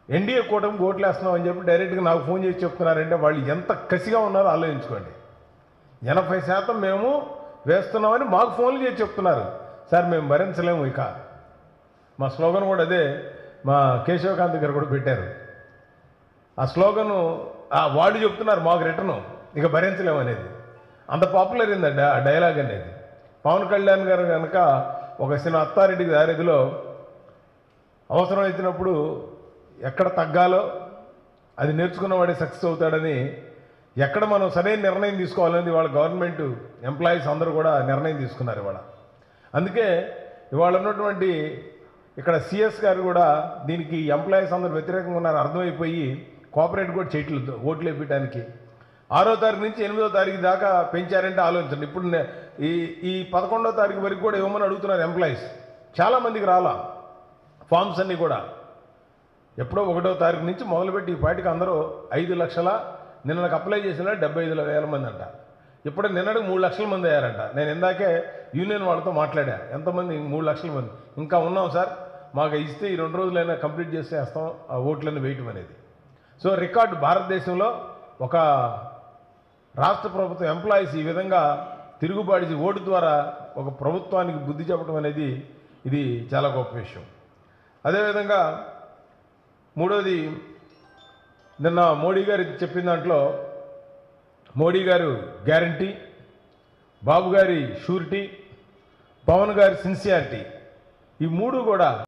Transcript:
NDA కూటమికి ఓట్లు వేస్తున్నాం అని చెప్పి డైరెక్ట్గా నాకు ఫోన్ చేసి చెప్తున్నారంటే వాళ్ళు ఎంత కసిగా ఉన్నారో ఆలోచించుకోండి. 80% మేము వేస్తున్నామని మాకు ఫోన్లు చేసి చెప్తున్నారు. సార్ మేము భరించలేము ఇక. మా స్లోగన్ కూడా అదే, మా కేశవకాంత్ గారు కూడా పెట్టారు ఆ స్లోగను. వాళ్ళు చెప్తున్నారు మాకు రిటర్ను ఇక భరించలేము అనేది. అంత పాపులర్ అయిందండి ఆ డైలాగ్ అనేది. పవన్ కళ్యాణ్ గారు కనుక ఒక సినిమా అత్తారెడ్డి దారిదిలో అవసరం వచ్చినప్పుడు ఎక్కడ తగ్గాలో అది నేర్చుకున్నవాడే సక్సెస్ అవుతాడని, ఎక్కడ మనం సరైన నిర్ణయం తీసుకోవాలనేది వాళ్ళ గవర్నమెంట్ ఎంప్లాయీస్ అందరూ కూడా నిర్ణయం తీసుకున్నారు ఇవాళ. అందుకే ఇవాళ ఉన్నటువంటి ఇక్కడ సిఎస్ గారు కూడా దీనికి ఎంప్లాయీస్ అందరూ వ్యతిరేకంగా ఉన్నారు అర్థమైపోయి కోఆపరేట్ కూడా చేయట్లేదు ఓట్లు వేయడానికి. 6వ తారీఖు నుంచి 8వ తారీఖు దాకా పెంచారంటే ఆలోచించండి. ఇప్పుడు ఈ 11వ తారీఖు వరకు కూడా ఇవ్వమని అడుగుతున్నారు ఎంప్లాయీస్. చాలామందికి రాలా ఫామ్స్ అన్నీ కూడా. ఎప్పుడో 1వ తారీఖు నుంచి మొదలుపెట్టి ఈ పాటికి అందరూ 5 లక్షల, నిన్నకు అప్లై చేసిన 75,000 మంది అంట. ఇప్పుడు నిన్నటికి 3 లక్షల మంది అయ్యారంట. నేను ఇందాకే యూనియన్ వాళ్ళతో మాట్లాడా, ఎంతమంది 3 లక్షల మంది ఇంకా ఉన్నాం సార్, మాకు ఇస్తే ఈ 2 రోజులైనా కంప్లీట్ చేసేస్తాం ఆ ఓట్లను వేయటం అనేది. సో రికార్డు భారతదేశంలో ఒక రాష్ట్ర ప్రభుత్వం ఎంప్లాయీస్ ఈ విధంగా తిరుగుబాటు ఓటు ద్వారా ఒక ప్రభుత్వానికి బుద్ధి చెప్పడం అనేది ఇది చాలా గొప్ప విషయం. అదేవిధంగా మూడోది, నిన్న మోడీ గారు చెప్పిన దాంట్లో మోడీ గారు గ్యారంటీ, బాబు గారి షూరిటీ, పవన్ గారి సిన్సియారిటీ, ఈ మూడు కూడా